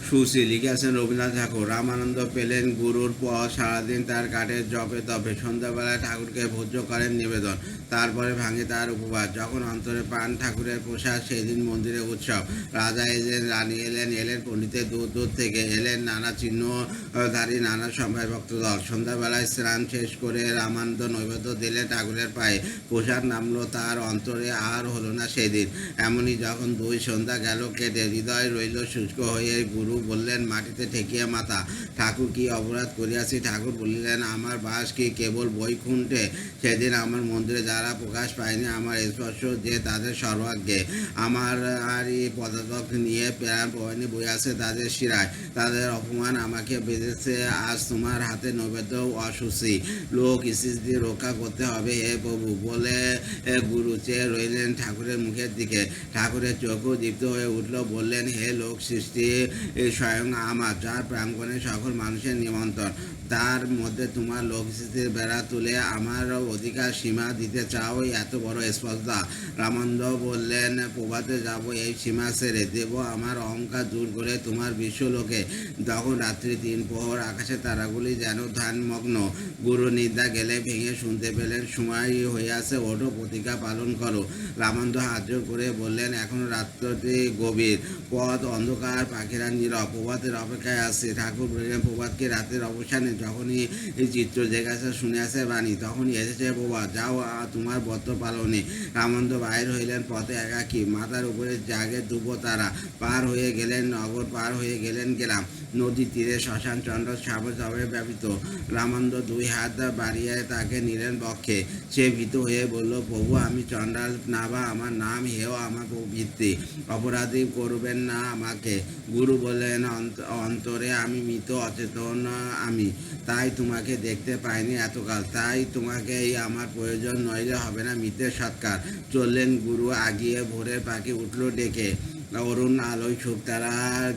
সুশ্রী লিখেছেন রবীন্দ্রনাথ ঠাকুর। রামানন্দ পেলেন গুরুর পর সারাদিন তার কাটে জপে তপে। সন্ধ্যাবেলায় ঠাকুরকে ভোজ্য করেন নিবেদন, তারপরে ভাঙে তার উপবাস। যখন অন্তরে পান ঠাকুরের প্রসাদ, সেদিন মন্দিরে উৎসব। রাজা এলেন, রানী এলেন, এলেন পণ্ডিতের দূর দূর থেকে, এলেন নানা চিহ্নধারী নানা সভায় ভক্তদল। সন্ধ্যাবেলায় স্নান শেষ করে রামানন্দ নৈবেদ্য দিলে ঠাকুরের পায়ে। প্রসাদ নামলো তার অন্তরে, আর হলো না সেদিন। এমনই যখন দুই সন্ধ্যা গেল কেটে, হৃদয় রইল শুষ্ক হয়ে, গুরু বললেন মাটিতে ঠেকিয়া মাথা, ঠাকুর কি অপরাধ করিয়াছি? ঠাকুর বলিলেন, আমার বাস কি কেবল বৈকুণ্ঠে? সেদিন আমার মন্দিরে যারা প্রকাশ পায়নি আমার স্পর্শ, যে তাদের সর্বাগ্যে। আমার আর এই পদার্থ নিয়ে প্রাণ প্রবাহিনী বইয়াছে তাদের শিরায়, তাদের অপমান আমাকে বেঁধেছে। আজ তোমার হাতে নৈবেদ্য অসুচি, লোক ইসিস রক্ষা করতে হবে হে প্রভু। বলে গুরু চেয়ে রইলেন ঠাকুরের মুখের দিকে। ঠাকুরের চোখও দীপ্ত হয়ে উঠল, বললেন, হে লোক সৃষ্টি স্বয়ং আমার, যার প্রাঙ্গণে সকল মানুষের নিমন্ত্রণ, তার মধ্যে তোমার লোক সৃষ্টির বেড়া তুলে আমার অধিকার সীমা দিতে চাও, এত বড় স্পর্ধা? রামানন্দ বললেন, প্রভাতে যাব, এই সীমা ছেড়ে দেব আমার অহংকার দূর করে তোমার বিশ্বলোকে। তখন রাত্রি 3 প্রহর, আকাশে তারাগুলি যেন ধ্যানমগ্ন। গুরু নিদ্রা গেলে ভেঙে শুনতে পেলেন, সময় হইয়াছে, ওঠো, প্রতিজ্ঞা পালন করো। রামানন্দ হাত জোড় করে বললেন, এখন রাত্রি গভীর, পথ অন্ধকার, পাখিরা নীরব, প্রভাতের অপেক্ষায় আসছে। ঠাকুর বললেন, প্রভাতকে রাতের অবসানে যখনই এই চিত্র জেগেছে, শুনিয়াছে বাণী, তখনই এসেছে প্রভাত, যাও তোমার ব্রত পালনে। রামানন্দ বাহির হইলেন পথে একাকী, মাথার উপরে জাগে ধ্রুব তারা। পার হয়ে গেলেন নগর, পার হয়ে গেলেন গ্রাম, নদীর তীরে শ্মশান চন্দ্র সাবে ব্যাপিত। রামানন্দ 2 হাত বাড়িয়ে তাকে নিলেন বক্ষে। সে ভীত হয়ে বলল, প্রভু, আমি চণ্ডাল না বা আমার নাম হেও আমার প্রবৃত্তি, অপরাধী করবেন না আমাকে। গুরু বললেন, অন্তরে আমি মৃত, অচেতন আমি, তাই তোমাকে দেখতে পাইনি এতকাল, তাই তোমাকে এই আমার প্রয়োজন, নইলে হবে না মৃতের সৎকার। চললেন গুরু আগিয়ে, ভোরের পাখি উঠল ডেকে, অরুণ আলোয় চোখ তারা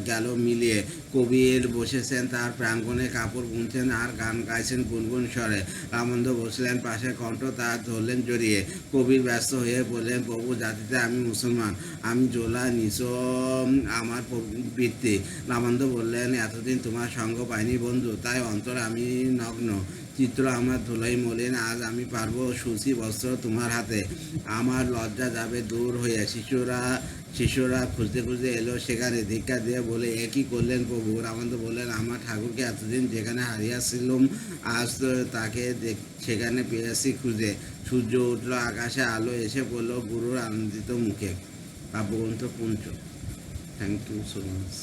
গেল মিলিয়ে। কবির বসেছেন তার প্রাঙ্গণে, কাপড় বুনছেন আর গান গাইছেন গুনগুন স্বরে। রামানন্দ বসলেন পাশে, কণ্ঠ তার ধরলেন জড়িয়ে। কবির ব্যস্ত হয়ে বললেন, প্রভু, জাতিতে আমি মুসলমান, আমি জোলা, নিচ আমার বৃত্তি। রামানন্দ বললেন, এতদিন তোমার সঙ্গ পাইনি বন্ধু, তাই অন্তর আমি নগ্ন, চিত্র আমার ধুলোই মলিন। আজ আমি পারব সুচি বস্ত্র তোমার হাতে, আমার লজ্জা যাবে দূর হয়ে। শিশুরা খুঁজতে খুঁজতে এলো সেখানে, ধিক্কার দিয়ে বলে, এ কি করলেন প্রভু? রামানন্দ বললেন, আমার ঠাকুরকে এতদিন যেখানে হারিয়েছিলুম, আজ তো তাকে সেখানে পেয়েছি খুঁজে। সূর্য উঠল আকাশে, আলো এসে পড়লো গুরুর আনন্দিত মুখে। কাব্যগ্রন্থ পুঞ্চ। Thank you so much.